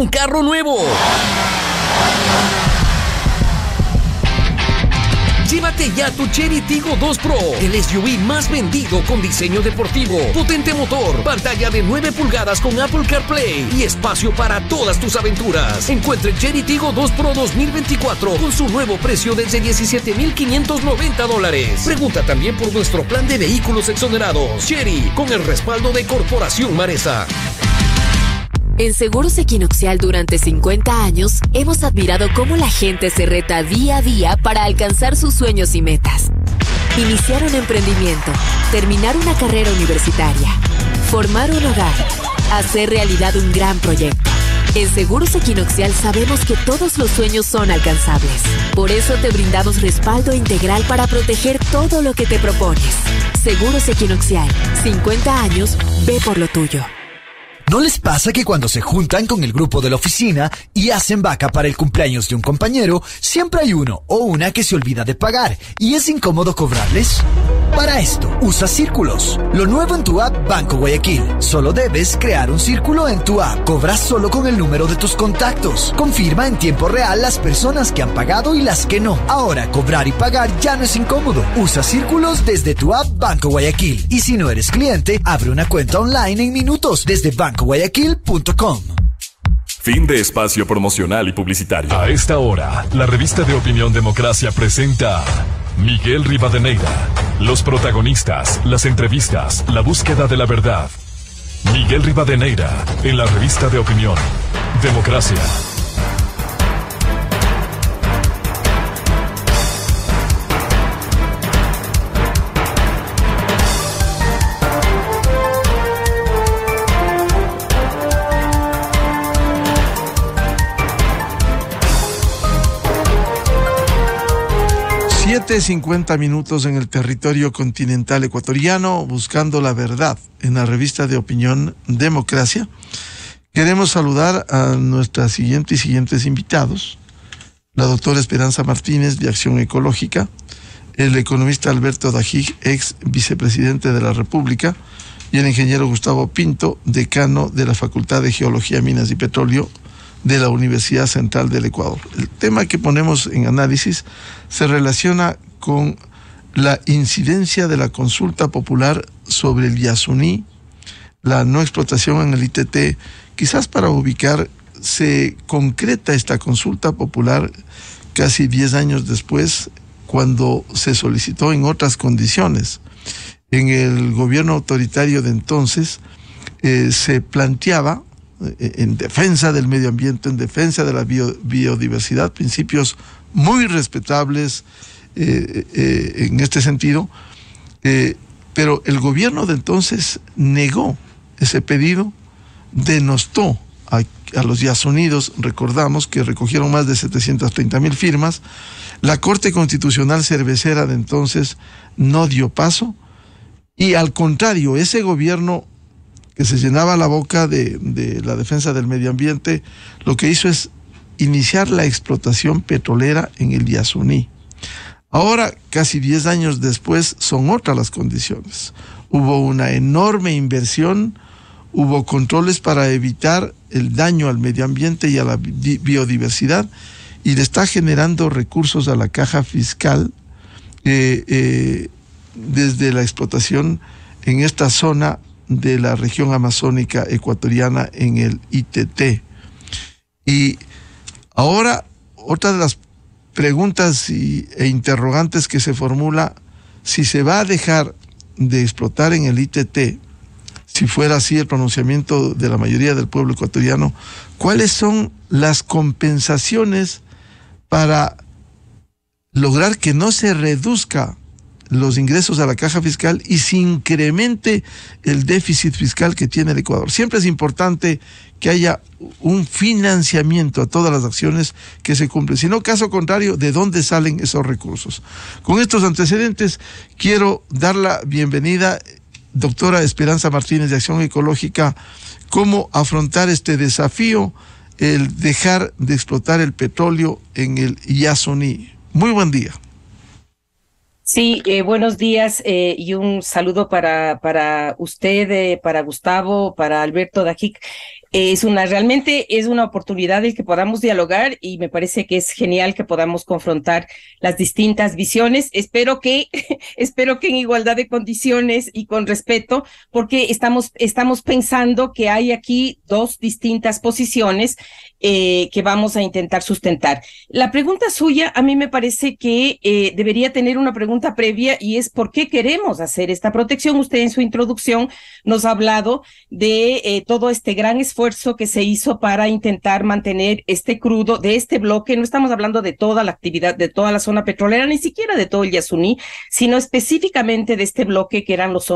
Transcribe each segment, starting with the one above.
carro nuevo. Llévate ya tu Chery Tiggo 2 Pro, el SUV más vendido con diseño deportivo, potente motor, pantalla de 9 pulgadas con Apple CarPlay y espacio para todas tus aventuras. Encuentre el Chery Tiggo 2 Pro 2024 con su nuevo precio desde $17,590. Pregunta también por nuestro plan de vehículos exonerados. Chery, con el respaldo de Corporación Maresa. En Seguros Equinoxial durante 50 años hemos admirado cómo la gente se reta día a día para alcanzar sus sueños y metas. Iniciar un emprendimiento, terminar una carrera universitaria, formar un hogar, hacer realidad un gran proyecto. En Seguros Equinoxial sabemos que todos los sueños son alcanzables. Por eso te brindamos respaldo integral para proteger todo lo que te propones. Seguros Equinoxial, 50 años, ve por lo tuyo. ¿No les pasa que cuando se juntan con el grupo de la oficina y hacen vaca para el cumpleaños de un compañero, siempre hay uno o una que se olvida de pagar y es incómodo cobrarles? Para esto, usa Círculos, lo nuevo en tu app Banco Guayaquil. Solo debes crear un círculo en tu app. Cobras solo con el número de tus contactos. Confirma en tiempo real las personas que han pagado y las que no. Ahora, cobrar y pagar ya no es incómodo. Usa Círculos desde tu app Banco Guayaquil. Y si no eres cliente, abre una cuenta online en minutos desde bancoguayaquil.com. Fin de espacio promocional y publicitario. A esta hora, la revista de opinión Democracia presenta Miguel Rivadeneira. Los protagonistas, las entrevistas, la búsqueda de la verdad. Miguel Rivadeneira, en la revista de opinión Democracia. ...7:50 en el territorio continental ecuatoriano, buscando la verdad en la revista de opinión Democracia. Queremos saludar a nuestras siguientes invitados: la doctora Esperanza Martínez, de Acción Ecológica; el economista Alberto Dajic, ex vicepresidente de la República; y el ingeniero Gustavo Pinto, decano de la Facultad de Geología, Minas y Petróleo de la Universidad Central del Ecuador. El tema que ponemos en análisis se relaciona con la incidencia de la consulta popular sobre el Yasuní, la no explotación en el ITT. Quizás para ubicar, se concreta esta consulta popular casi 10 años después, cuando se solicitó en otras condiciones. En el gobierno autoritario de entonces se planteaba, en defensa del medio ambiente, en defensa de la biodiversidad, principios muy respetables en este sentido, pero el gobierno de entonces negó ese pedido, denostó a los Yasunidos. Recordamos que recogieron más de 730,000 firmas. La Corte Constitucional Cervecera de entonces no dio paso, y al contrario, ese gobierno que se llenaba la boca de la defensa del medio ambiente, lo que hizo es iniciar la explotación petrolera en el Yasuní. Ahora, casi 10 años después, son otras las condiciones. Hubo una enorme inversión, hubo controles para evitar el daño al medio ambiente y a la biodiversidad, y le está generando recursos a la caja fiscal desde la explotación en esta zona de la región amazónica ecuatoriana, en el ITT. Y ahora, otra de las preguntas e interrogantes que se formula: si se va a dejar de explotar en el ITT, si fuera así el pronunciamiento de la mayoría del pueblo ecuatoriano, ¿cuáles son las compensaciones para lograr que no se reduzca los ingresos a la caja fiscal y se incremente el déficit fiscal que tiene el Ecuador? Siempre es importante que haya un financiamiento a todas las acciones que se cumplen. Si no, caso contrario, ¿de dónde salen esos recursos? Con estos antecedentes, quiero dar la bienvenida, doctora Esperanza Martínez, de Acción Ecológica. ¿Cómo afrontar este desafío, el dejar de explotar el petróleo en el Yasuní? Muy buen día. Sí, buenos días y un saludo para usted, para Gustavo, para Alberto Dajic. Realmente es una oportunidad el que podamos dialogar y me parece que es genial que podamos confrontar las distintas visiones. Espero que en igualdad de condiciones y con respeto, porque estamos pensando que hay aquí dos distintas posiciones que vamos a intentar sustentar. La pregunta suya, a mí me parece que debería tener una pregunta previa, y es ¿por qué queremos hacer esta protección? Usted en su introducción nos ha hablado de todo este gran esfuerzo que se hizo para intentar mantener este crudo de este bloque. No estamos hablando de toda la actividad, de toda la zona petrolera, ni siquiera de todo el Yasuní, sino específicamente de este bloque que eran los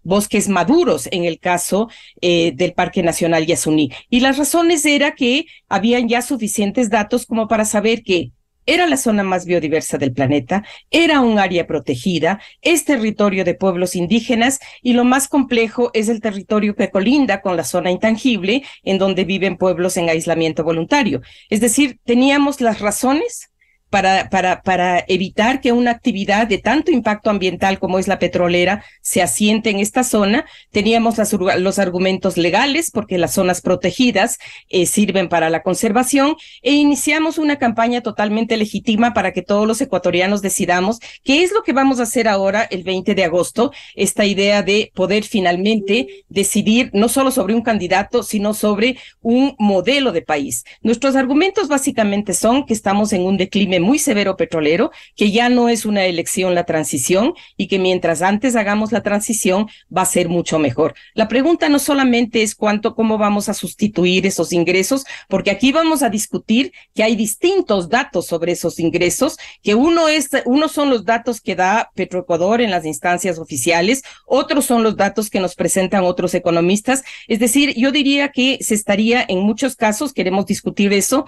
bosques maduros en el caso del Parque Nacional Yasuní. Y las razones era que habían ya suficientes datos como para saber que era la zona más biodiversa del planeta, era un área protegida, es territorio de pueblos indígenas, y lo más complejo es el territorio que colinda con la zona intangible, en donde viven pueblos en aislamiento voluntario. Es decir, teníamos las razones para evitar que una actividad de tanto impacto ambiental como es la petrolera se asiente en esta zona. Teníamos los argumentos legales, porque las zonas protegidas sirven para la conservación, e iniciamos una campaña totalmente legítima para que todos los ecuatorianos decidamos qué es lo que vamos a hacer ahora el 20 de agosto, esta idea de poder finalmente decidir no solo sobre un candidato, sino sobre un modelo de país. Nuestros argumentos básicamente son que estamos en un declive muy severo petrolero, que ya no es una elección la transición, y que mientras antes hagamos la transición va a ser mucho mejor. La pregunta no solamente es cómo vamos a sustituir esos ingresos, porque aquí vamos a discutir que hay distintos datos sobre esos ingresos, que uno son los datos que da Petroecuador en las instancias oficiales, otros son los datos que nos presentan otros economistas. Es decir, yo diría que se estaría, en muchos casos, queremos discutir eso,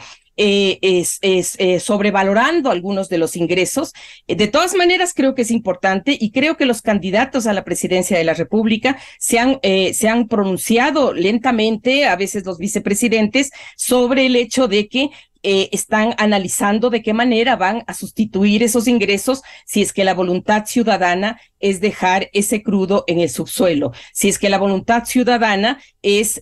sobrevalorando algunos de los ingresos. De todas maneras, creo que es importante, y creo que los candidatos a la presidencia de la República se han pronunciado lentamente, a veces los vicepresidentes, sobre el hecho de que están analizando de qué manera van a sustituir esos ingresos si es que la voluntad ciudadana es dejar ese crudo en el subsuelo, si es que la voluntad ciudadana es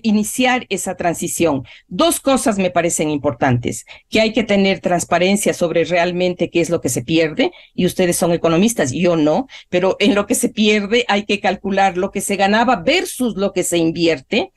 iniciar esa transición. Dos cosas me parecen importantes: que hay que tener transparencia sobre realmente qué es lo que se pierde, y ustedes son economistas, yo no, pero en lo que se pierde hay que calcular lo que se ganaba versus lo que se invierte.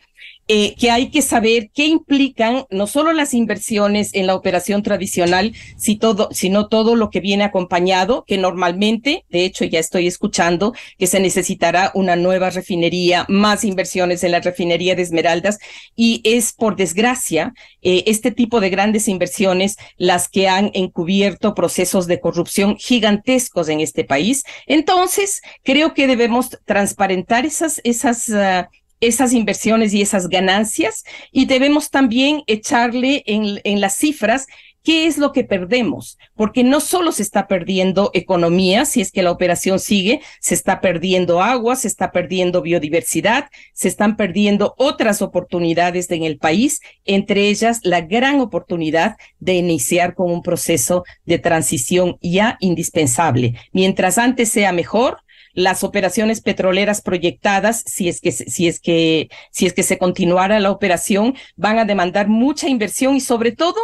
Que hay que saber qué implican no solo las inversiones en la operación tradicional, sino todo lo que viene acompañado, que normalmente, de hecho ya estoy escuchando que se necesitará una nueva refinería, más inversiones en la refinería de Esmeraldas, y es, por desgracia, este tipo de grandes inversiones las que han encubierto procesos de corrupción gigantescos en este país. Entonces, creo que debemos transparentar esas inversiones y esas ganancias, y debemos también echarle en las cifras qué es lo que perdemos, porque no solo se está perdiendo economía, si es que la operación sigue, se está perdiendo agua, se está perdiendo biodiversidad, se están perdiendo otras oportunidades en el país, entre ellas la gran oportunidad de iniciar con un proceso de transición ya indispensable. Mientras antes sea mejor. Las operaciones petroleras proyectadas, si es que se continuara la operación, van a demandar mucha inversión y, sobre todo,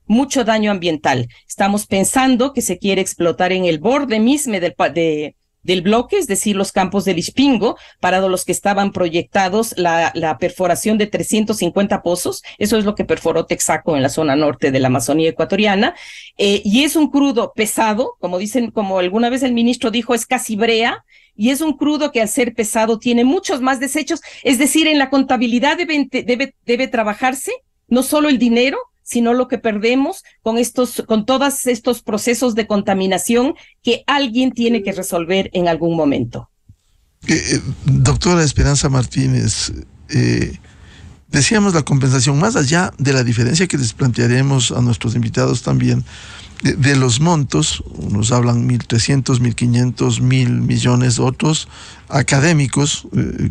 mucho daño ambiental. Estamos pensando que se quiere explotar en el borde mismo del bloque, es decir, los campos del Ispingo, para los que estaban proyectados la perforación de 350 pozos. Eso es lo que perforó Texaco en la zona norte de la Amazonía ecuatoriana, y es un crudo pesado, como alguna vez el ministro dijo, es casi brea, y es un crudo que, al ser pesado, tiene muchos más desechos. Es decir, en la contabilidad debe trabajarse no solo el dinero, sino lo que perdemos con todos estos procesos de contaminación que alguien tiene que resolver en algún momento. Doctora Esperanza Martínez, decíamos la compensación, más allá de la diferencia que les plantearemos a nuestros invitados también, de los montos. Unos hablan 1.300, 1.500, 1.000 millones, otros académicos,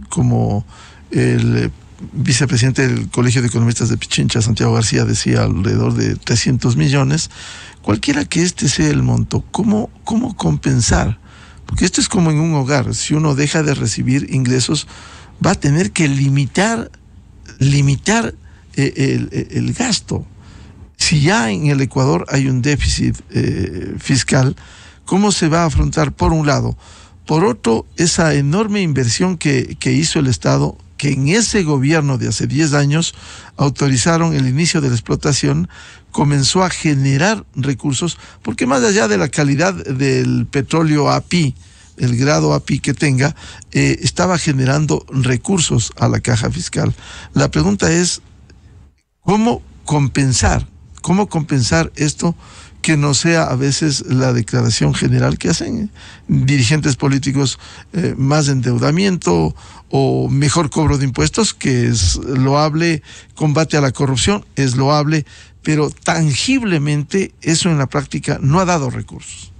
como el vicepresidente del Colegio de Economistas de Pichincha, Santiago García, decía alrededor de 300 millones. Cualquiera que este sea el monto, ¿cómo compensar? Porque esto es como en un hogar: si uno deja de recibir ingresos, va a tener que limitar limitar el gasto. Si ya en el Ecuador hay un déficit fiscal, ¿cómo se va a afrontar por un lado? Por otro, esa enorme inversión que hizo el Estado, que en ese gobierno de hace 10 años autorizaron el inicio de la explotación, comenzó a generar recursos, porque más allá de la calidad del petróleo API, el grado API que tenga, estaba generando recursos a la caja fiscal. La pregunta es, ¿cómo compensar esto que no sea a veces la declaración general que hacen dirigentes políticos, más endeudamiento o mejor cobro de impuestos, que es loable, combate a la corrupción, es loable, pero tangiblemente eso en la práctica no ha dado recursos?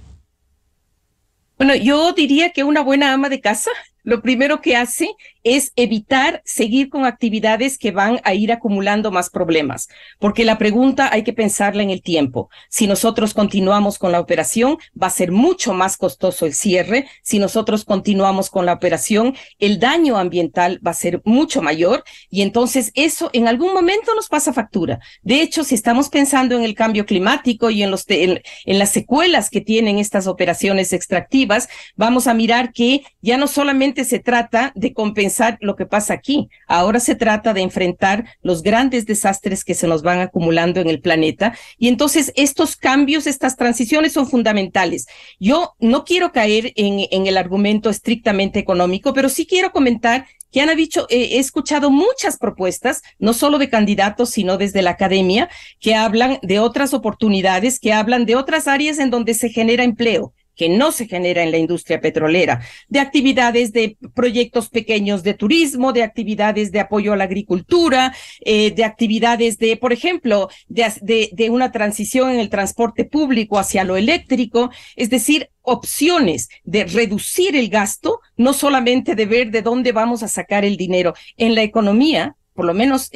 Bueno, yo diría que una buena ama de casa lo primero que hace es evitar seguir con actividades que van a ir acumulando más problemas, porque la pregunta hay que pensarla en el tiempo. Si nosotros continuamos con la operación, va a ser mucho más costoso el cierre. Si nosotros continuamos con la operación, el daño ambiental va a ser mucho mayor y entonces eso en algún momento nos pasa factura. De hecho, si estamos pensando en el cambio climático y en las secuelas que tienen estas operaciones extractivas, vamos a mirar que ya no solamente se trata de compensar lo que pasa aquí, ahora se trata de enfrentar los grandes desastres que se nos van acumulando en el planeta, y entonces estos cambios, estas transiciones son fundamentales. Yo no quiero caer en el argumento estrictamente económico, pero sí quiero comentar que he escuchado muchas propuestas, no solo de candidatos, sino desde la academia, que hablan de otras oportunidades, que hablan de otras áreas en donde se genera empleo, que no se genera en la industria petrolera, de actividades de proyectos pequeños de turismo, de actividades de apoyo a la agricultura, de actividades de, por ejemplo, de una transición en el transporte público hacia lo eléctrico, es decir, opciones de reducir el gasto, no solamente de ver de dónde vamos a sacar el dinero. En la economía, por lo menos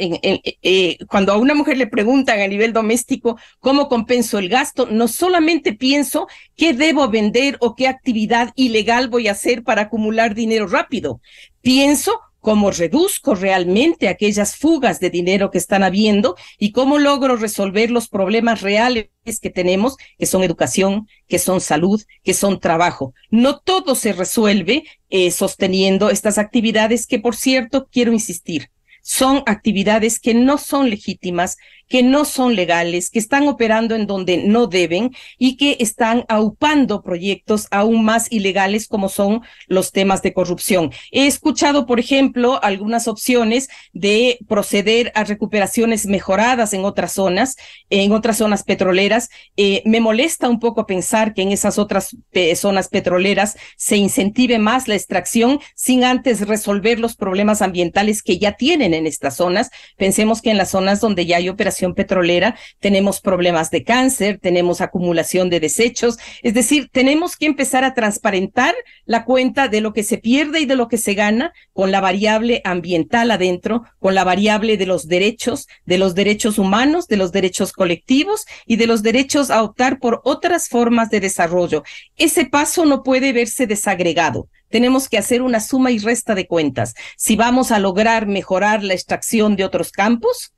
cuando a una mujer le preguntan a nivel doméstico cómo compenso el gasto, no solamente pienso qué debo vender o qué actividad ilegal voy a hacer para acumular dinero rápido. Pienso cómo reduzco realmente aquellas fugas de dinero que están habiendo y cómo logro resolver los problemas reales que tenemos, que son educación, que son salud, que son trabajo. No todo se resuelve sosteniendo estas actividades que, por cierto, quiero insistir, son actividades que no son legítimas, que no son legales, que están operando en donde no deben y que están aupando proyectos aún más ilegales como son los temas de corrupción. He escuchado, por ejemplo, algunas opciones de proceder a recuperaciones mejoradas en otras zonas petroleras. Me molesta un poco pensar que en esas otras zonas petroleras se incentive más la extracción sin antes resolver los problemas ambientales que ya tienen en estas zonas. Pensemos que en las zonas donde ya hay operación petrolera tenemos problemas de cáncer, tenemos acumulación de desechos, es decir, tenemos que empezar a transparentar la cuenta de lo que se pierde y de lo que se gana con la variable ambiental adentro, con la variable de los derechos humanos, de los derechos colectivos y de los derechos a optar por otras formas de desarrollo. Ese paso no puede verse desagregado. Tenemos que hacer una suma y resta de cuentas. Si vamos a lograr mejorar la extracción de otros campos,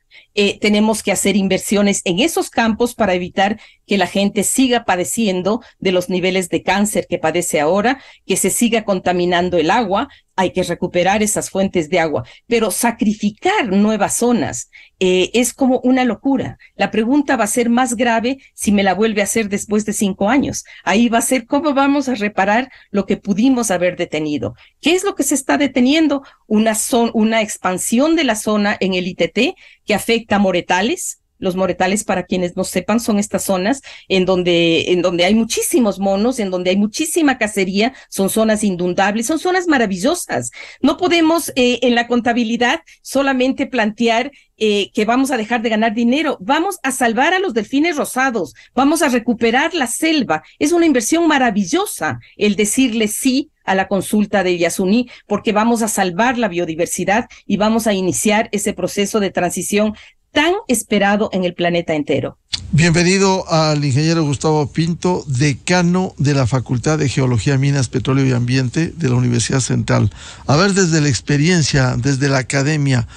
tenemos que hacer inversiones en esos campos para evitar que la gente siga padeciendo de los niveles de cáncer que padece ahora, que se siga contaminando el agua. Hay que recuperar esas fuentes de agua, pero sacrificar nuevas zonas es como una locura. La pregunta va a ser más grave si me la vuelve a hacer después de 5 años. Ahí va a ser cómo vamos a reparar lo que pudimos haber detenido. ¿Qué es lo que se está deteniendo? Una expansión de la zona en el ITT que afecta a Moretales. Los Moretales, para quienes no sepan, son estas zonas en donde hay muchísimos monos, en donde hay muchísima cacería, son zonas inundables, son zonas maravillosas. No podemos en la contabilidad solamente plantear que vamos a dejar de ganar dinero, vamos a salvar a los delfines rosados, vamos a recuperar la selva. Es una inversión maravillosa el decirle sí a la consulta de Yasuní, porque vamos a salvar la biodiversidad y vamos a iniciar ese proceso de transición tan esperado en el planeta entero. Bienvenido al ingeniero Gustavo Pinto, decano de la Facultad de Geología, Minas, Petróleo y Ambiente de la Universidad Central. A ver, desde la experiencia, desde la academia,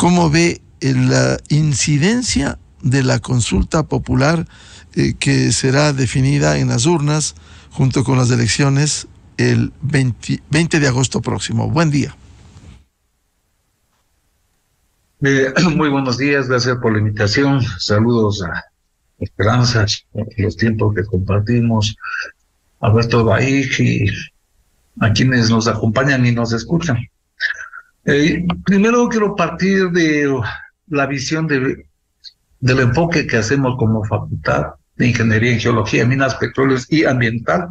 ¿cómo ve la incidencia de la consulta popular que será definida en las urnas junto con las elecciones el 20 de agosto próximo? Buen día. Muy buenos días, gracias por la invitación. Saludos a Esperanza, los tiempos que compartimos, a Alberto Baig y a quienes nos acompañan y nos escuchan. Primero quiero partir de la visión del enfoque que hacemos como Facultad de Ingeniería en Geología, Minas, Petróleos y Ambiental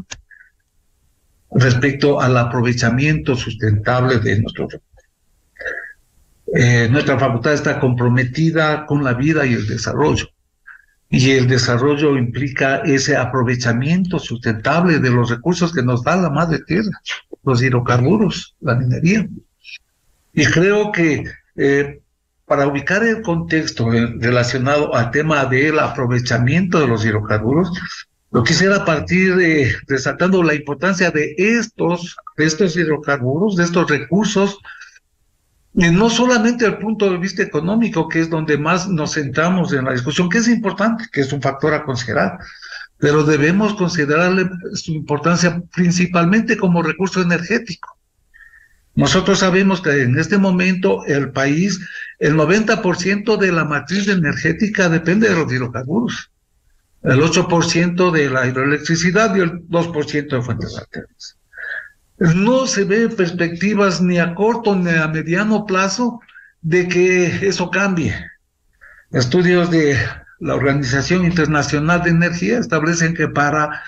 respecto al aprovechamiento sustentable de nuestros recursos. Nuestra facultad está comprometida con la vida y el desarrollo. Y el desarrollo implica ese aprovechamiento sustentable de los recursos que nos da la madre tierra, los hidrocarburos, la minería. Y creo que para ubicar el contexto relacionado al tema del aprovechamiento de los hidrocarburos, lo quisiera partir resaltando la importancia de estos hidrocarburos, de estos recursos, no solamente desde el punto de vista económico, que es donde más nos centramos en la discusión, que es importante, que es un factor a considerar, pero debemos considerarle su importancia principalmente como recurso energético. Nosotros sabemos que en este momento el país, el 90% de la matriz energética depende de los hidrocarburos, el 8% de la hidroelectricidad y el 2% de fuentes alternas. No se ve perspectivas ni a corto ni a mediano plazo de que eso cambie. Estudios de la Organización Internacional de Energía establecen que para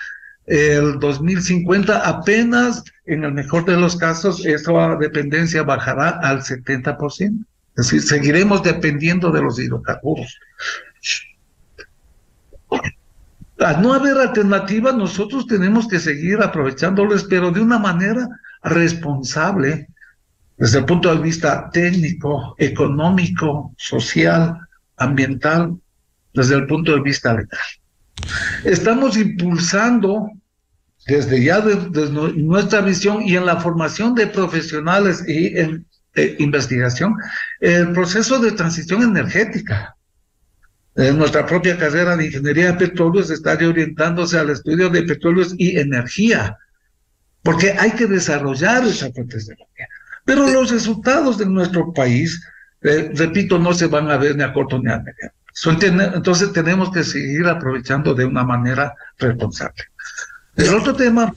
el 2050 apenas, en el mejor de los casos, esa dependencia bajará al 70%. Es decir, seguiremos dependiendo de los hidrocarburos. Al no haber alternativa, nosotros tenemos que seguir aprovechándoles, pero de una manera responsable, desde el punto de vista técnico, económico, social, ambiental, desde el punto de vista legal. Estamos impulsando desde ya desde nuestra visión y en la formación de profesionales y en investigación, el proceso de transición energética. Nuestra propia carrera de Ingeniería de Petróleos está orientándose al estudio de petróleos y energía, porque hay que desarrollar esas fuentes de energía. Pero los resultados de nuestro país, repito, no se van a ver ni a corto ni a mediano. Entonces tenemos que seguir aprovechando de una manera responsable. El otro tema...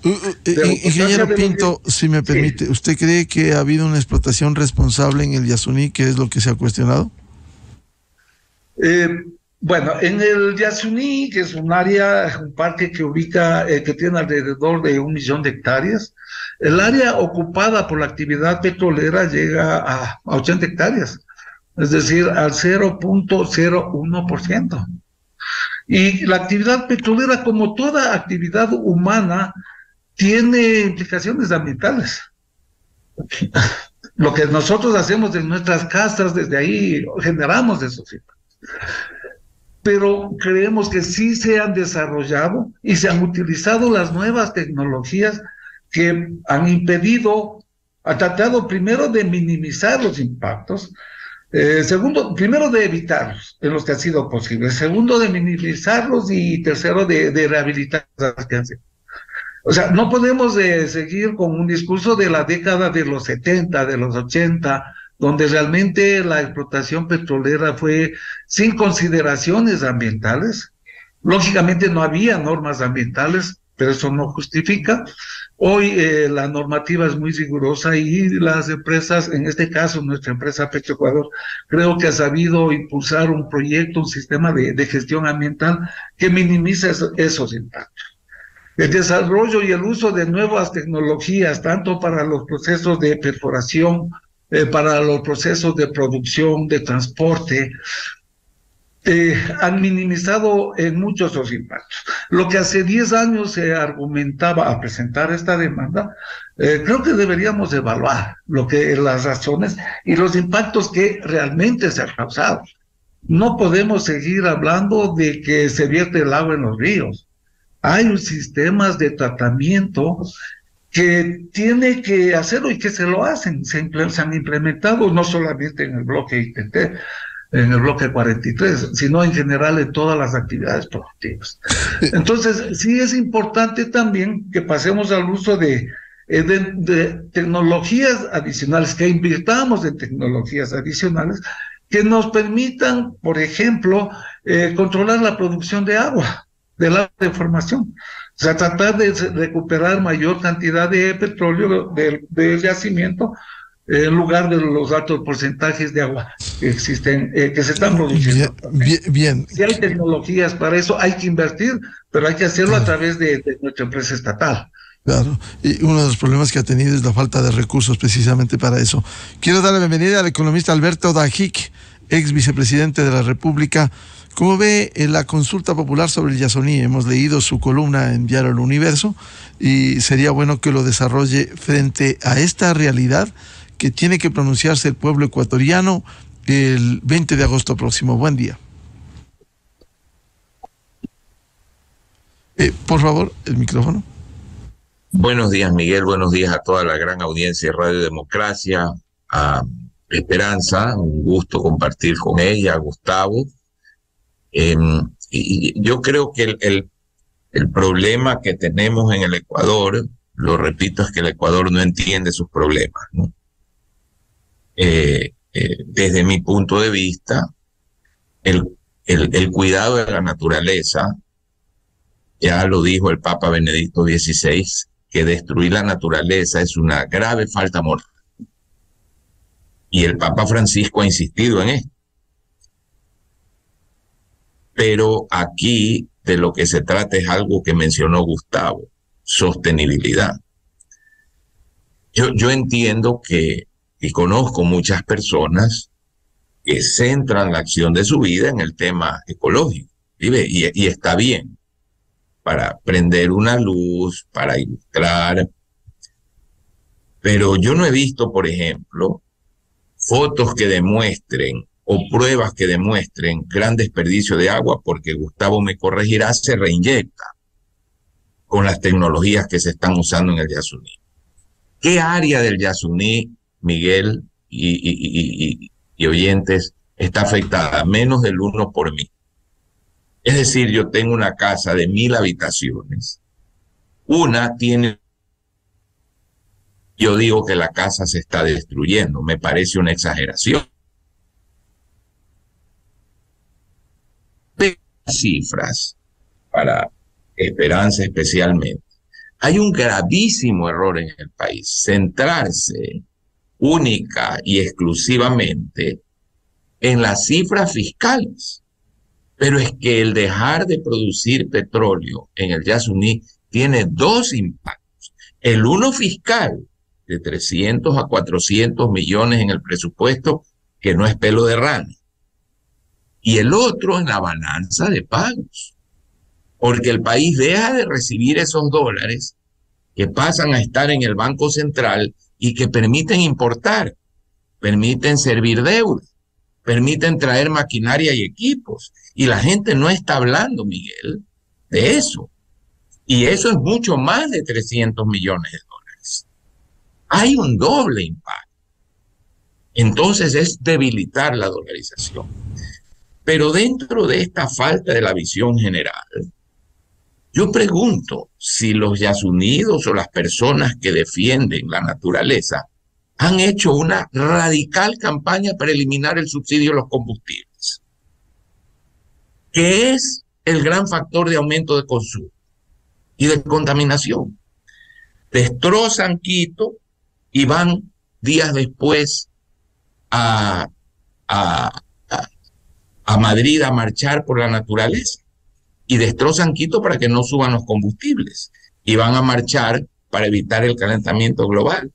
Ingeniero Pinto, si me permite, ¿usted cree que ha habido una explotación responsable en el Yasuní, que es lo que se ha cuestionado? Bueno, en el Yasuní, que es un área, un parque que ubica, que tiene alrededor de 1 millón de hectáreas, el área ocupada por la actividad petrolera llega a 80 hectáreas, es decir, al 0.01%. Y la actividad petrolera, como toda actividad humana, tiene implicaciones ambientales. Lo que nosotros hacemos en nuestras casas, desde ahí generamos esos impactos. Pero creemos que sí se han desarrollado y se han utilizado las nuevas tecnologías que han impedido, han tratado primero de minimizar los impactos, primero de evitarlos en los que ha sido posible, segundo de minimizarlos y tercero de rehabilitar las que han sido. O sea, no podemos seguir con un discurso de la década de los 70, de los 80, donde realmente la explotación petrolera fue sin consideraciones ambientales. Lógicamente no había normas ambientales, pero eso no justifica. Hoy la normativa es muy rigurosa y las empresas, en este caso nuestra empresa Petroecuador, creo que ha sabido impulsar un proyecto, un sistema de gestión ambiental que minimiza esos impactos. El desarrollo y el uso de nuevas tecnologías, tanto para los procesos de perforación, para los procesos de producción, de transporte, han minimizado en muchos los impactos. Lo que hace 10 años se argumentaba a presentar esta demanda, creo que deberíamos evaluar las razones y los impactos que realmente se han causado. No podemos seguir hablando de que se vierte el agua en los ríos. Hay sistemas de tratamiento que tiene que hacerlo y que se lo hacen, se han implementado no solamente en el bloque ITT, en el bloque 43, sino en general en todas las actividades productivas. Entonces, sí es importante también que pasemos al uso de tecnologías adicionales, que invirtamos en tecnologías adicionales que nos permitan, por ejemplo, controlar la producción de agua, del agua de formación. O sea, tratar de recuperar mayor cantidad de petróleo del yacimiento en lugar de los altos porcentajes de agua que existen, que se están produciendo. Bien. Si hay tecnologías para eso, hay que invertir, pero hay que hacerlo a través de nuestra empresa estatal. Claro, y uno de los problemas que ha tenido es la falta de recursos precisamente para eso. Quiero dar la bienvenida al economista Alberto Dajic, ex vicepresidente de la República. ¿Cómo ve la consulta popular sobre el Yasuní? Hemos leído su columna en Diario El Universo y sería bueno que lo desarrolle frente a esta realidad que tiene que pronunciarse el pueblo ecuatoriano el 20 de agosto próximo. Buen día. Por favor, el micrófono. Buenos días, Miguel. Buenos días a toda la gran audiencia de Radio Democracia, a Esperanza. Un gusto compartir con ella, a Gustavo. Y yo creo que el problema que tenemos en el Ecuador, lo repito, es que el Ecuador no entiende sus problemas, ¿no? Desde mi punto de vista, el cuidado de la naturaleza, ya lo dijo el Papa Benedicto XVI, que destruir la naturaleza es una grave falta moral. Y el Papa Francisco ha insistido en esto. Pero aquí de lo que se trata es algo que mencionó Gustavo, sostenibilidad. Yo entiendo que, y conozco muchas personas que centran la acción de su vida en el tema ecológico, y está bien, para prender una luz, para ilustrar, pero yo no he visto, por ejemplo, fotos que demuestren o pruebas que demuestren gran desperdicio de agua, porque Gustavo me corregirá, se reinyecta con las tecnologías que se están usando en el Yasuní. ¿Qué área del Yasuní, Miguel y oyentes, está afectada? Menos del 1 por mil. Es decir, yo tengo una casa de 1000 habitaciones. Una tiene... Yo digo que la casa se está destruyendo. Me parece una exageración. Cifras para Esperanza especialmente. Hay un gravísimo error en el país: centrarse única y exclusivamente en las cifras fiscales. Pero es que el dejar de producir petróleo en el Yasuní tiene dos impactos. El uno fiscal, de 300 a 400 millones en el presupuesto, que no es pelo de rana. Y el otro en la balanza de pagos, porque el país deja de recibir esos dólares que pasan a estar en el Banco Central y que permiten importar, permiten servir deuda, permiten traer maquinaria y equipos. Y la gente no está hablando, Miguel, de eso. Y eso es mucho más de 300 millones de dólares. Hay un doble impacto. Entonces es debilitar la dolarización. Pero dentro de esta falta de la visión general, yo pregunto si los yasunidos o las personas que defienden la naturaleza han hecho una radical campaña para eliminar el subsidio a los combustibles, que es el gran factor de aumento de consumo y de contaminación. Destrozan Quito y van días después a Madrid a marchar por la naturaleza, y destrozan Quito para que no suban los combustibles, y van a marchar para evitar el calentamiento global.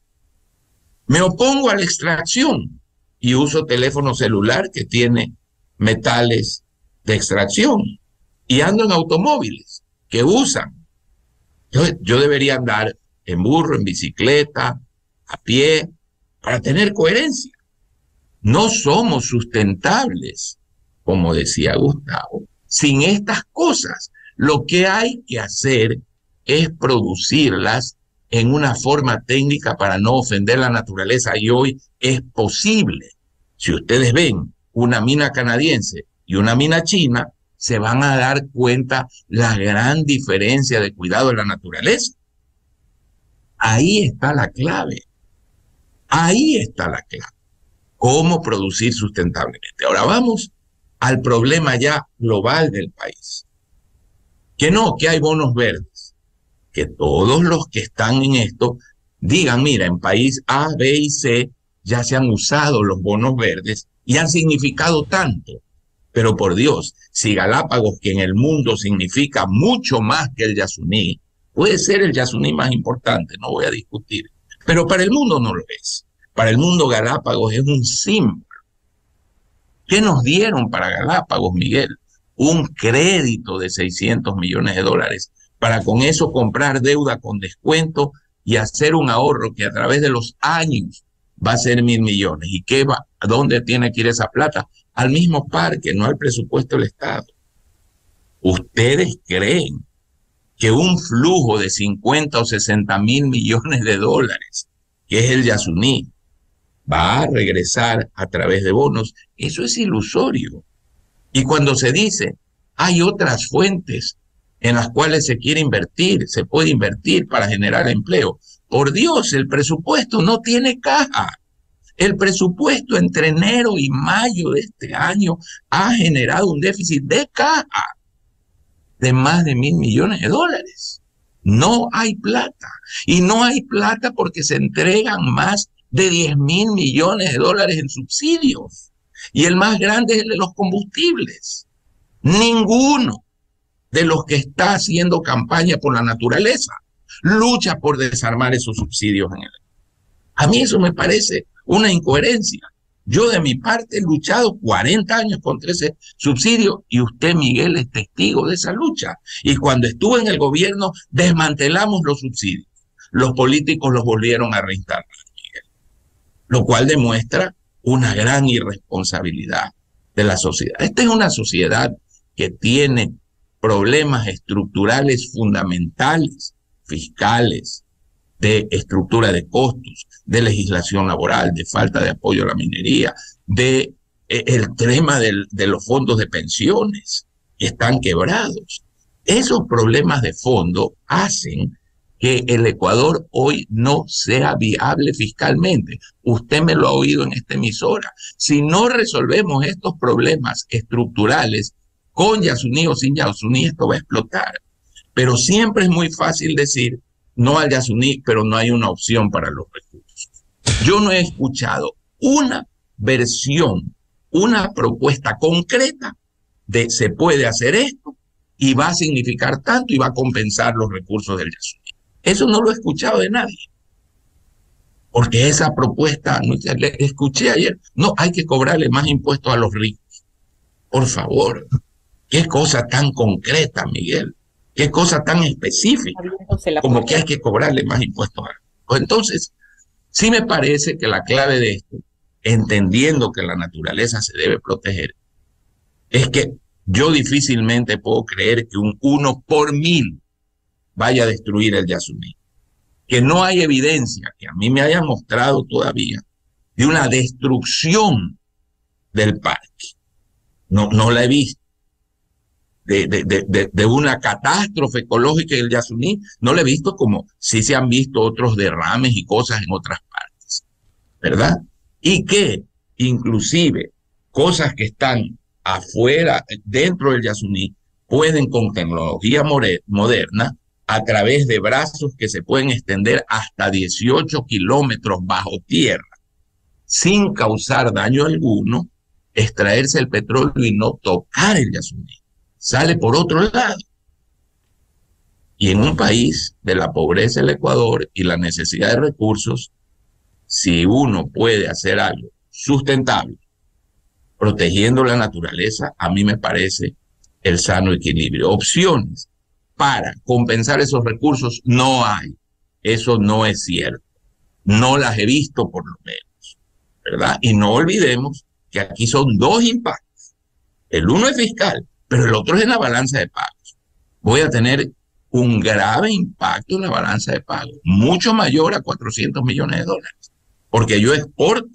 Me opongo a la extracción y uso teléfono celular que tiene metales de extracción, y ando en automóviles que usan. Yo debería andar en burro, en bicicleta, a pie, para tener coherencia. No somos sustentables, como decía Gustavo, sin estas cosas. Lo que hay que hacer es producirlas en una forma técnica para no ofender la naturaleza, y hoy es posible. Si ustedes ven una mina canadiense y una mina china, se van a dar cuenta la gran diferencia de cuidado de la naturaleza. Ahí está la clave. Ahí está la clave. Cómo producir sustentablemente. Ahora vamos al problema ya global del país. Que no, que hay bonos verdes. Que todos los que están en esto digan, mira, en país A, B y C ya se han usado los bonos verdes y han significado tanto. Pero por Dios, si Galápagos, que en el mundo significa mucho más que el Yasuní, puede ser el Yasuní más importante, no voy a discutir, pero para el mundo no lo es. Para el mundo Galápagos es un símbolo. ¿Qué nos dieron para Galápagos, Miguel? Un crédito de $600 millones para con eso comprar deuda con descuento y hacer un ahorro que a través de los años va a ser 1.000 millones. ¿Y qué va? ¿A dónde tiene que ir esa plata? Al mismo parque, no al presupuesto del Estado. ¿Ustedes creen que un flujo de 50 o 60 mil millones de dólares, que es el Yasuní, va a regresar a través de bonos? Eso es ilusorio. Y cuando se dice, hay otras fuentes en las cuales se quiere invertir, se puede invertir para generar empleo. Por Dios, el presupuesto no tiene caja. El presupuesto entre enero y mayo de este año ha generado un déficit de caja de más de $1.000 millones. No hay plata. Y no hay plata porque se entregan más de $10.000 millones en subsidios. Y el más grande es el de los combustibles. Ninguno de los que está haciendo campaña por la naturaleza lucha por desarmar esos subsidios en el. A mí eso me parece una incoherencia. Yo de mi parte he luchado 40 años contra ese subsidio y usted, Miguel, es testigo de esa lucha. Y cuando estuve en el gobierno desmantelamos los subsidios. Los políticos los volvieron a reinstalar, Miguel. Lo cual demuestra una gran irresponsabilidad de la sociedad. Esta es una sociedad que tiene problemas estructurales fundamentales, fiscales, de estructura de costos, de legislación laboral, de falta de apoyo a la minería, de el tema de los fondos de pensiones, que están quebrados. Esos problemas de fondo hacen que el Ecuador hoy no sea viable fiscalmente. Usted me lo ha oído en esta emisora. Si no resolvemos estos problemas estructurales, con Yasuní o sin Yasuní, esto va a explotar. Pero siempre es muy fácil decir no al Yasuní, pero no hay una opción para los recursos. Yo no he escuchado una versión, una propuesta concreta de se puede hacer esto y va a significar tanto y va a compensar los recursos del Yasuní. Eso no lo he escuchado de nadie. Porque esa propuesta, no, le escuché ayer, no, hay que cobrarle más impuestos a los ricos. Por favor, qué cosa tan concreta, Miguel. Qué cosa tan específica como que hay que cobrarle más impuestos a los ricos. Entonces, sí me parece que la clave de esto, entendiendo que la naturaleza se debe proteger, es que yo difícilmente puedo creer que un 1 por 1000 vaya a destruir el Yasuní. Que no hay evidencia que a mí me haya mostrado todavía de una destrucción del parque. No la he visto. De una catástrofe ecológica del Yasuní, no la he visto como sí se han visto otros derrames y cosas en otras partes, ¿verdad? Y que inclusive cosas que están afuera, dentro del Yasuní, pueden con tecnología moderna, a través de brazos que se pueden extender hasta 18 kilómetros bajo tierra, sin causar daño alguno, extraerse el petróleo y no tocar el Yasuní. Sale por otro lado. Y en un país de la pobreza del Ecuador y la necesidad de recursos, si uno puede hacer algo sustentable, protegiendo la naturaleza, a mí me parece el sano equilibrio. Opciones para compensar esos recursos no hay. Eso no es cierto. No las he visto por lo menos, ¿verdad? Y no olvidemos que aquí son dos impactos. El uno es fiscal, pero el otro es en la balanza de pagos. Voy a tener un grave impacto en la balanza de pago, mucho mayor a 400 millones de dólares, porque yo exporto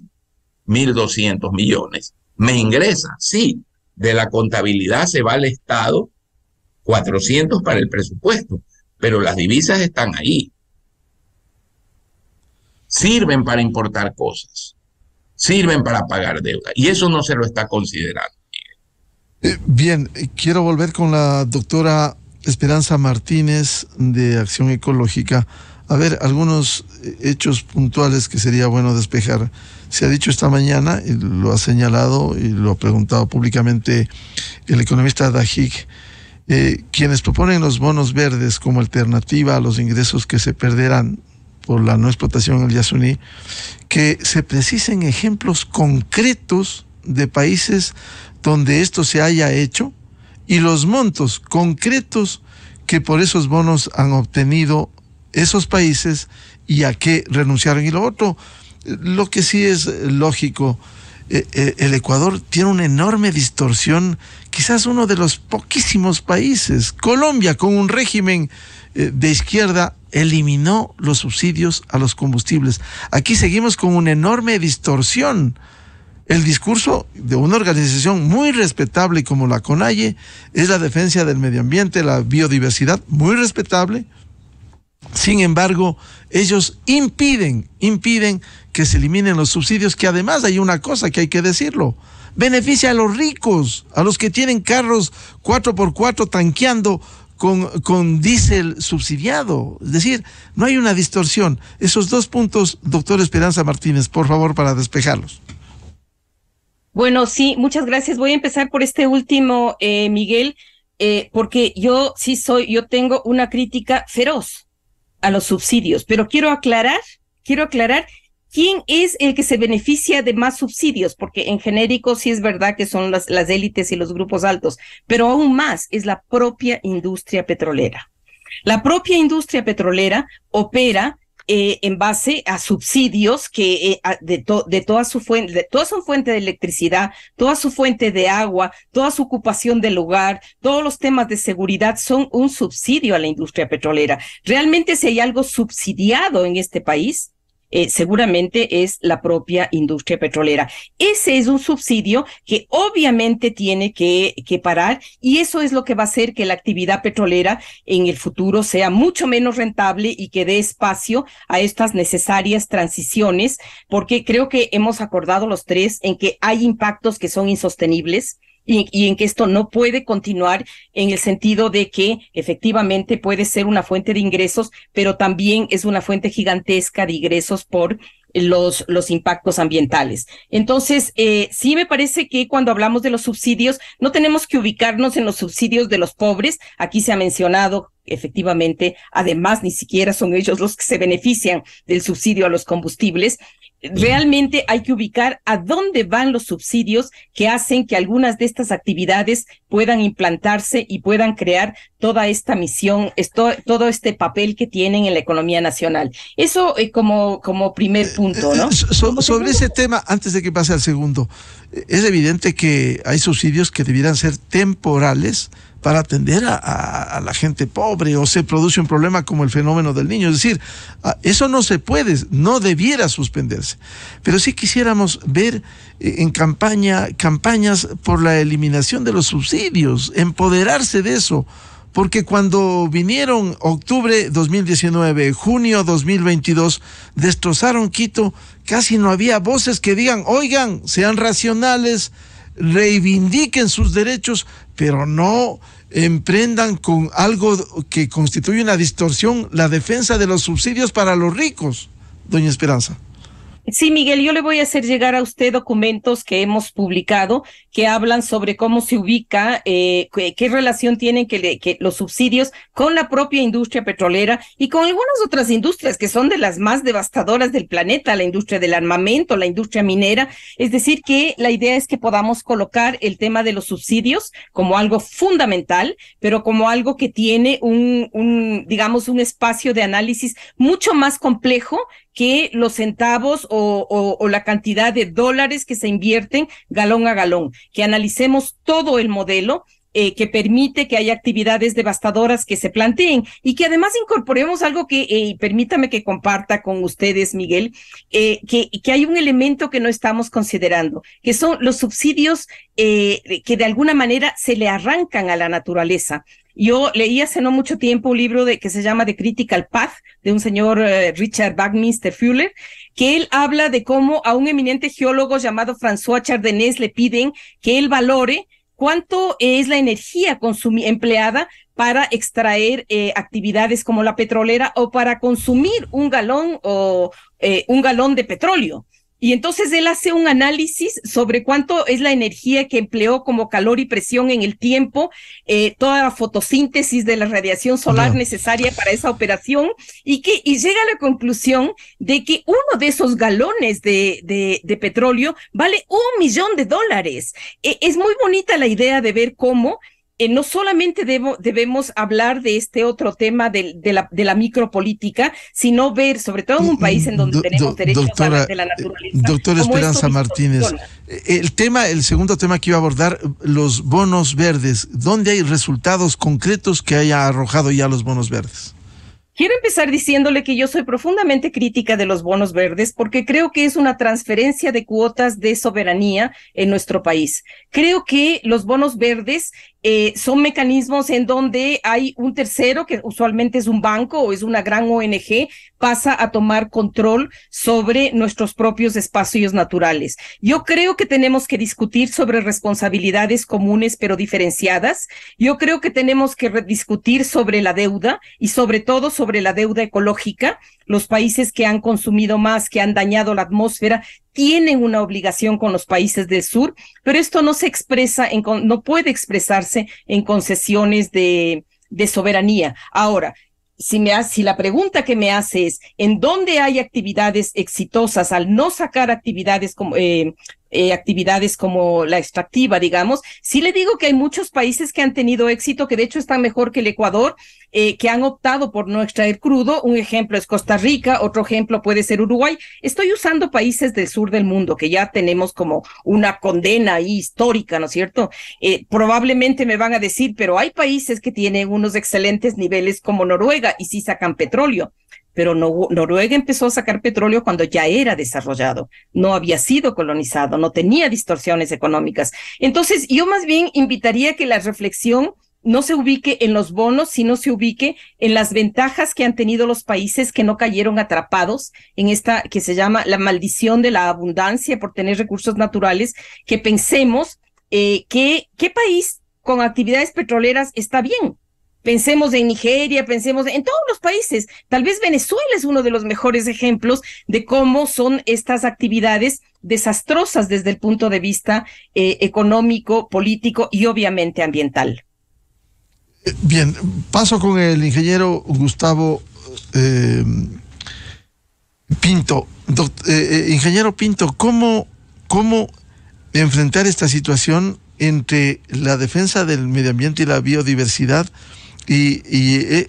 1.200 millones, me ingresa, sí, de la contabilidad se va al Estado 400 para el presupuesto, pero las divisas están ahí. Sirven para importar cosas, sirven para pagar deuda, y eso no se lo está considerando. Bien, quiero volver con la doctora Esperanza Martínez de Acción Ecológica. A ver, algunos hechos puntuales que sería bueno despejar. Se ha dicho esta mañana, y lo ha señalado y lo ha preguntado públicamente el economista Dajik, quienes proponen los bonos verdes como alternativa a los ingresos que se perderán por la no explotación del Yasuní, que se precisen ejemplos concretos de países donde esto se haya hecho y los montos concretos que por esos bonos han obtenido esos países y a qué renunciaron. Y lo otro, lo que sí es lógico, el Ecuador tiene una enorme distorsión, quizás uno de los poquísimos países. Colombia, con un régimen de izquierda, eliminó los subsidios a los combustibles. Aquí seguimos con una enorme distorsión. El discurso de una organización muy respetable como la CONAIE es la defensa del medio ambiente, la biodiversidad, muy respetable. Sin embargo, ellos impiden que se eliminen los subsidios, que además hay una cosa que hay que decirlo, beneficia a los ricos, a los que tienen carros 4x4 tanqueando con diésel subsidiado. Es decir, no hay una distorsión. Esos dos puntos, doctor Esperanza Martínez, por favor, para despejarlos. Bueno, sí, muchas gracias. Voy a empezar por este último, Miguel, porque yo tengo una crítica feroz a los subsidios, pero quiero aclarar quién es el que se beneficia de más subsidios, porque en genérico sí es verdad que son las élites y los grupos altos, pero aún más es la propia industria petrolera. La propia industria petrolera opera en base a subsidios que de toda su fuente de electricidad, toda su fuente de agua, toda su ocupación del lugar, todos los temas de seguridad son un subsidio a la industria petrolera. Realmente, si hay algo subsidiado en este país, seguramente es la propia industria petrolera. Ese es un subsidio que obviamente tiene que parar, y eso es lo que va a hacer que la actividad petrolera en el futuro sea mucho menos rentable y que dé espacio a estas necesarias transiciones, porque creo que hemos acordado los tres en que hay impactos que son insostenibles y en que esto no puede continuar, en el sentido de que efectivamente puede ser una fuente de ingresos, pero también es una fuente gigantesca de ingresos por los impactos ambientales. Entonces, sí me parece que cuando hablamos de los subsidios, no tenemos que ubicarnos en los subsidios de los pobres. Aquí se ha mencionado, efectivamente, además ni siquiera son ellos los que se benefician del subsidio a los combustibles. Realmente hay que ubicar a dónde van los subsidios que hacen que algunas de estas actividades puedan implantarse y puedan crear toda esta misión, todo este papel que tienen en la economía nacional. Eso como primer punto, ¿no? Sobre ese tema, antes de que pase al segundo, es evidente que hay subsidios que debieran ser temporales para atender a la gente pobre, o se produce un problema como el fenómeno del niño. Es decir, eso no se puede, no debiera suspenderse. Pero sí quisiéramos ver en campañas por la eliminación de los subsidios, empoderarse de eso. Porque cuando vinieron octubre 2019, junio 2022, destrozaron Quito, casi no había voces que digan, oigan, sean racionales, reivindiquen sus derechos, pero no emprendan con algo que constituye una distorsión, la defensa de los subsidios para los ricos. Doña Esperanza. Sí, Miguel, yo le voy a hacer llegar a usted documentos que hemos publicado que hablan sobre cómo se ubica, qué relación tienen que los subsidios con la propia industria petrolera y con algunas otras industrias que son de las más devastadoras del planeta, la industria del armamento, la industria minera. Es decir, que la idea es que podamos colocar el tema de los subsidios como algo fundamental, pero como algo que tiene digamos, un espacio de análisis mucho más complejo que los centavos o la cantidad de dólares que se invierten galón a galón, que analicemos todo el modelo que permite que haya actividades devastadoras que se planteen y que además incorporemos algo que, permítame que comparta con ustedes, Miguel, que hay un elemento que no estamos considerando, que son los subsidios que de alguna manera se le arrancan a la naturaleza. Yo leí hace no mucho tiempo un libro que se llama The Critical Path, de un señor Richard Buckminster Fuller, que él habla de cómo a un eminente geólogo llamado François Chardonnay le piden que él valore cuánto es la energía empleada para extraer actividades como la petrolera o para consumir un galón de petróleo. Y entonces él hace un análisis sobre cuánto es la energía que empleó como calor y presión en el tiempo, toda la fotosíntesis de la radiación solar necesaria para esa operación, y llega a la conclusión de que uno de esos galones de petróleo vale $1 millón. Es muy bonita la idea de ver cómo no solamente debemos hablar de este otro tema de la micropolítica, sino ver, sobre todo en un país en donde tenemos derechos de la naturaleza. Doctora Esperanza Martínez, el segundo tema que iba a abordar, los bonos verdes. ¿Dónde hay resultados concretos que haya arrojado ya los bonos verdes? Quiero empezar diciéndole que yo soy profundamente crítica de los bonos verdes porque creo que es una transferencia de cuotas de soberanía en nuestro país. Creo que los bonos verdes son mecanismos en donde hay un tercero, que usualmente es un banco o es una gran ONG, pasa a tomar control sobre nuestros propios espacios naturales. Yo creo que tenemos que discutir sobre responsabilidades comunes pero diferenciadas. Yo creo que tenemos que discutir sobre la deuda y sobre todo sobre la deuda ecológica. Los países que han consumido más, que han dañado la atmósfera, tienen una obligación con los países del sur, pero esto no se expresa, no puede expresarse en concesiones de soberanía. Ahora, si la pregunta que me hace es, ¿en dónde hay actividades exitosas al no sacar actividades como la extractiva, digamos? Sí le digo que hay muchos países que han tenido éxito, que de hecho están mejor que el Ecuador, que han optado por no extraer crudo. Un ejemplo es Costa Rica, otro ejemplo puede ser Uruguay. Estoy usando países del sur del mundo, que ya tenemos como una condena ahí histórica, ¿no es cierto? Probablemente me van a decir, pero hay países que tienen unos excelentes niveles como Noruega y sí sacan petróleo. Pero Noruega empezó a sacar petróleo cuando ya era desarrollado, no había sido colonizado, no tenía distorsiones económicas. Entonces, yo más bien invitaría que la reflexión no se ubique en los bonos, sino se ubique en las ventajas que han tenido los países que no cayeron atrapados en esta que se llama la maldición de la abundancia por tener recursos naturales, que pensemos qué país con actividades petroleras está bien. Pensemos en Nigeria, pensemos en todos los países. Tal vez Venezuela es uno de los mejores ejemplos de cómo son estas actividades desastrosas desde el punto de vista económico, político y obviamente ambiental. Bien, paso con el ingeniero Gustavo Pinto. Ingeniero Pinto, ¿cómo enfrentar esta situación entre la defensa del medio ambiente y la biodiversidad y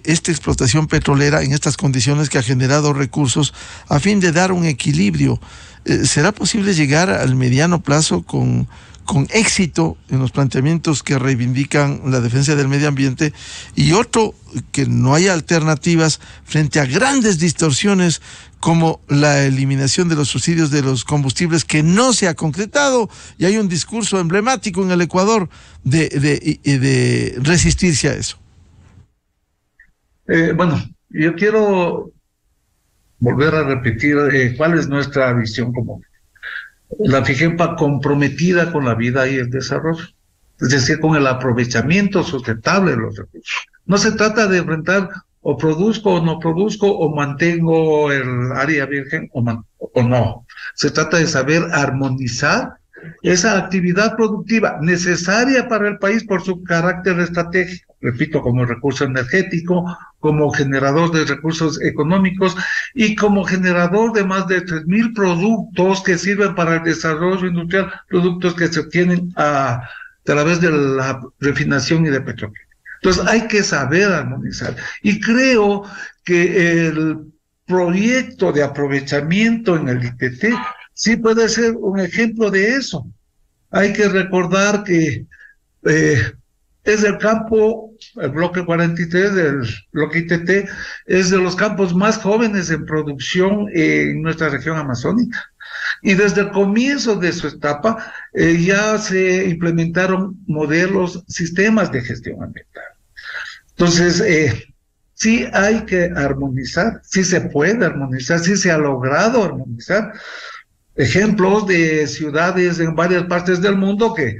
esta explotación petrolera en estas condiciones que ha generado recursos a fin de dar un equilibrio? ¿Será posible llegar al mediano plazo con éxito en los planteamientos que reivindican la defensa del medio ambiente? Y otro, que no haya alternativas frente a grandes distorsiones como la eliminación de los subsidios de los combustibles, que no se ha concretado, y hay un discurso emblemático en el Ecuador de resistirse a eso. Bueno, yo quiero volver a repetir cuál es nuestra visión común. La FIGEMPA comprometida con la vida y el desarrollo, es decir, con el aprovechamiento sustentable de los recursos. No se trata de enfrentar o produzco o no produzco, o mantengo el área virgen o no. Se trata de saber armonizar esa actividad productiva necesaria para el país por su carácter estratégico, repito, como recurso energético, como generador de recursos económicos y como generador de más de 3,000 productos que sirven para el desarrollo industrial, productos que se obtienen a través de la refinación y de petróleo. Entonces hay que saber armonizar, y creo que el proyecto de aprovechamiento en el IPT sí puede ser un ejemplo de eso. Hay que recordar que es el campo, el bloque 43 del bloque ITT, es de los campos más jóvenes en producción en nuestra región amazónica. Y desde el comienzo de su etapa ya se implementaron modelos, sistemas de gestión ambiental. Entonces, sí hay que armonizar, sí se puede armonizar, sí se ha logrado armonizar. Ejemplos de ciudades en varias partes del mundo que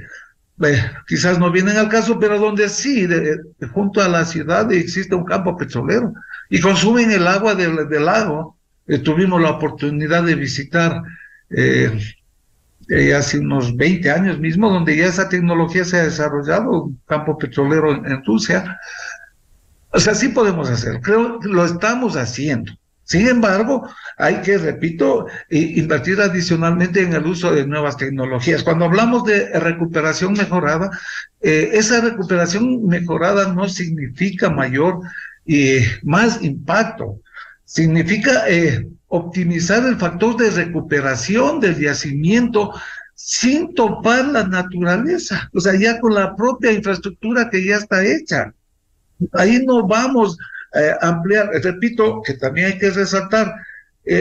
quizás no vienen al caso, pero donde sí, junto a la ciudad existe un campo petrolero y consumen el agua del lago. Tuvimos la oportunidad de visitar hace unos 20 años mismo, donde ya esa tecnología se ha desarrollado, un campo petrolero en Rusia. O sea, sí podemos hacer, creo que lo estamos haciendo. Sin embargo, hay que, repito, invertir adicionalmente en el uso de nuevas tecnologías. Cuando hablamos de recuperación mejorada, esa recuperación mejorada no significa mayor y más impacto, significa optimizar el factor de recuperación del yacimiento sin topar la naturaleza, o sea, ya con la propia infraestructura que ya está hecha. Ahí no vamos a ampliar, repito, que también hay que resaltar,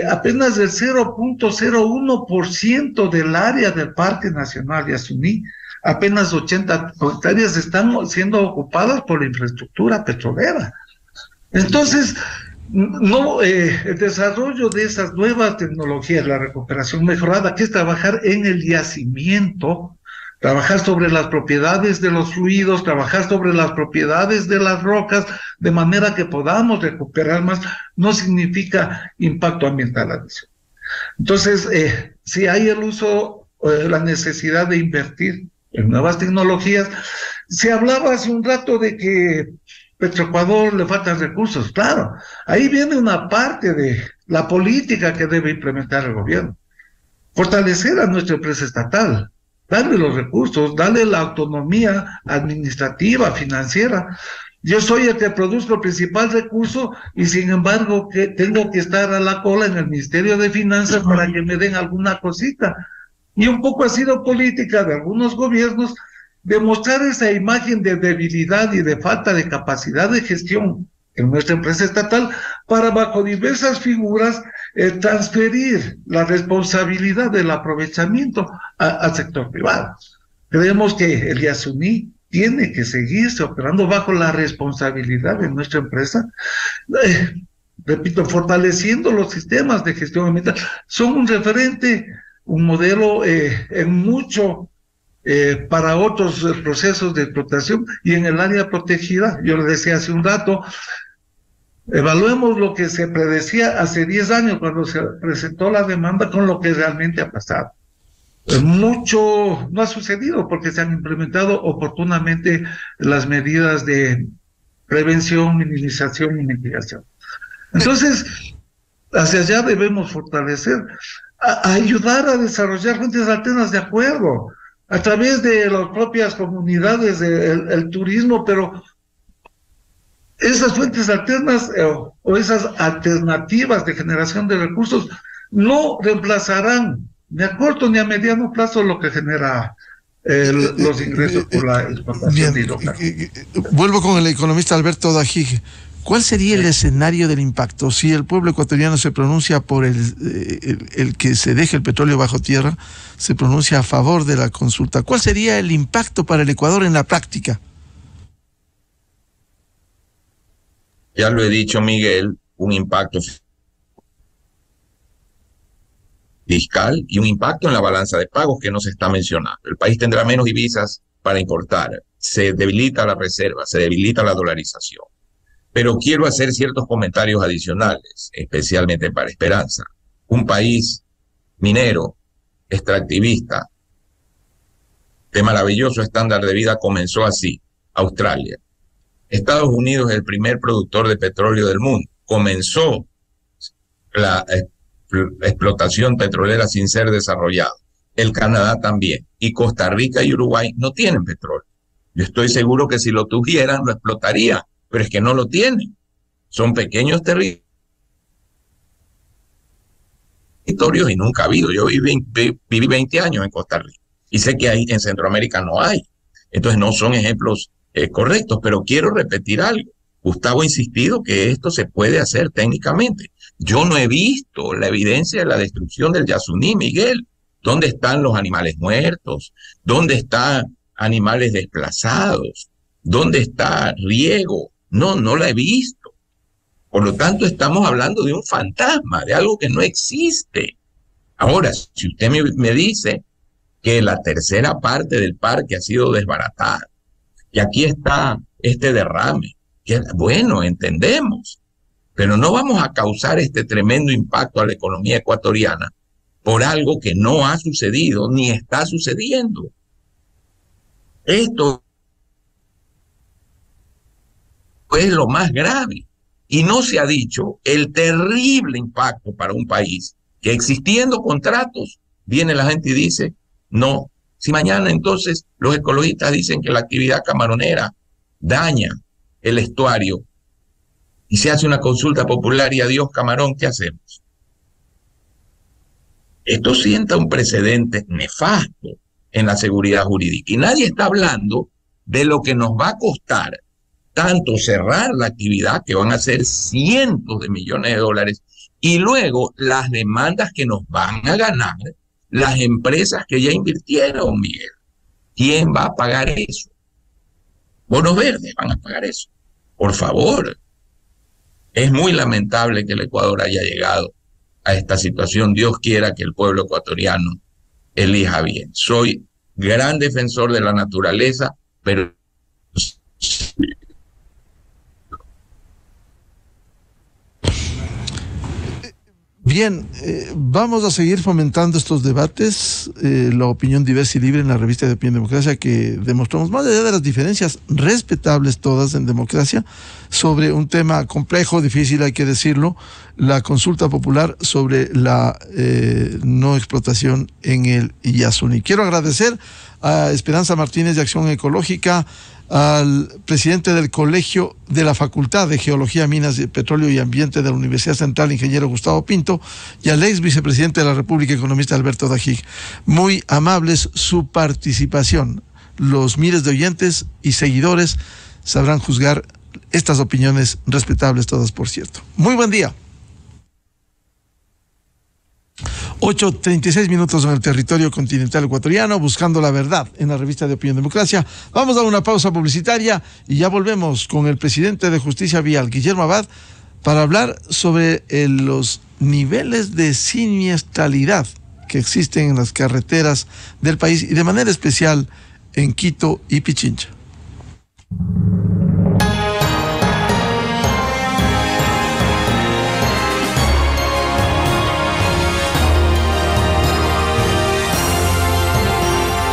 apenas el 0.01% del área del Parque Nacional Yasuní, apenas 80 hectáreas están siendo ocupadas por la infraestructura petrolera. Entonces, no, el desarrollo de esas nuevas tecnologías, la recuperación mejorada, que es trabajar en el yacimiento, trabajar sobre las propiedades de los fluidos, trabajar sobre las propiedades de las rocas, de manera que podamos recuperar más, no significa impacto ambiental adicional. Entonces, si hay el uso, la necesidad de invertir en nuevas tecnologías. Se hablaba hace un rato de que Petroecuador le faltan recursos. Claro, ahí viene una parte de la política que debe implementar el gobierno. Fortalecer a nuestra empresa estatal, darle los recursos, darle la autonomía administrativa, financiera. Yo soy el que produzco el principal recurso y sin embargo que tengo que estar a la cola en el Ministerio de Finanzas para que me den alguna cosita. Y un poco ha sido política de algunos gobiernos demostrar esa imagen de debilidad y de falta de capacidad de gestión en nuestra empresa estatal para bajo diversas figuras transferir la responsabilidad del aprovechamiento al sector privado. Creemos que el Yasuní tiene que seguirse operando bajo la responsabilidad de nuestra empresa, repito, fortaleciendo los sistemas de gestión ambiental. Son un referente, un modelo en mucho para otros procesos de explotación y en el área protegida. Yo le decía hace un rato, evaluemos lo que se predecía hace 10 años cuando se presentó la demanda con lo que realmente ha pasado. Mucho no ha sucedido porque se han implementado oportunamente las medidas de prevención, minimización y mitigación. Entonces, hacia allá debemos fortalecer, ayudar a desarrollar fuentes alternas de acuerdo, a través de las propias comunidades, el turismo, pero esas fuentes alternas o esas alternativas de generación de recursos no reemplazarán ni a corto ni a mediano plazo lo que genera los ingresos por la exportación de hidrocarburos. Vuelvo con el economista Alberto Dajig. ¿Cuál sería el escenario del impacto si el pueblo ecuatoriano se pronuncia por el que se deje el petróleo bajo tierra, se pronuncia a favor de la consulta? ¿Cuál sería el impacto para el Ecuador en la práctica? Ya lo he dicho, Miguel, un impacto fiscal y un impacto en la balanza de pagos que no se está mencionando. El país tendrá menos divisas para importar, se debilita la reserva, se debilita la dolarización. Pero quiero hacer ciertos comentarios adicionales, especialmente para Esperanza. Un país minero, extractivista, de maravilloso estándar de vida, comenzó así, Australia. Estados Unidos es el primer productor de petróleo del mundo. Comenzó la explotación petrolera sin ser desarrollado. El Canadá también. Y Costa Rica y Uruguay no tienen petróleo. Yo estoy seguro que si lo tuvieran, lo explotarían. Pero es que no lo tienen. Son pequeños territorios y nunca ha habido. Yo viví 20 años en Costa Rica y sé que ahí en Centroamérica no hay. Entonces no son ejemplos correctos, pero quiero repetir algo. Gustavo ha insistido que esto se puede hacer técnicamente. Yo no he visto la evidencia de la destrucción del Yasuní, Miguel. ¿Dónde están los animales muertos? ¿Dónde están animales desplazados? ¿Dónde está riego? No la he visto. Por lo tanto, estamos hablando de un fantasma, de algo que no existe. Ahora, si usted me dice que la tercera parte del parque ha sido desbaratada, y aquí está este derrame, que, bueno, entendemos, pero no vamos a causar este tremendo impacto a la economía ecuatoriana por algo que no ha sucedido ni está sucediendo. Esto es lo más grave. Y no se ha dicho el terrible impacto para un país que, existiendo contratos, viene la gente y dice, no, si mañana entonces los ecologistas dicen que la actividad camaronera daña el estuario y se hace una consulta popular y adiós camarón, ¿qué hacemos? Esto sienta un precedente nefasto en la seguridad jurídica y nadie está hablando de lo que nos va a costar tanto cerrar la actividad, que van a ser cientos de millones de dólares, y luego las demandas que nos van a ganar las empresas que ya invirtieron, Miguel. ¿Quién va a pagar eso? Bonos verdes van a pagar eso. Por favor. Es muy lamentable que el Ecuador haya llegado a esta situación. Dios quiera que el pueblo ecuatoriano elija bien. Soy gran defensor de la naturaleza, pero... Bien, vamos a seguir fomentando estos debates, la opinión diversa y libre en la revista de Opinión Democracia, que demostramos, más allá de las diferencias respetables todas en democracia, sobre un tema complejo, difícil, hay que decirlo, la consulta popular sobre la no explotación en el Yasuní. Quiero agradecer a Esperanza Martínez de Acción Ecológica, al presidente del Colegio de la Facultad de Geología, Minas, Petróleo y Ambiente de la Universidad Central, ingeniero Gustavo Pinto, y al ex vicepresidente de la República, economista Alberto Dajig. Muy amables su participación. Los miles de oyentes y seguidores sabrán juzgar estas opiniones respetables todas, por cierto. Muy buen día. 8:36 en el territorio continental ecuatoriano, buscando la verdad en la revista de Opinión Democracia. Vamos a dar una pausa publicitaria y ya volvemos con el presidente de Justicia Vial, Guillermo Abad, para hablar sobre los niveles de siniestralidad que existen en las carreteras del país y de manera especial en Quito y Pichincha.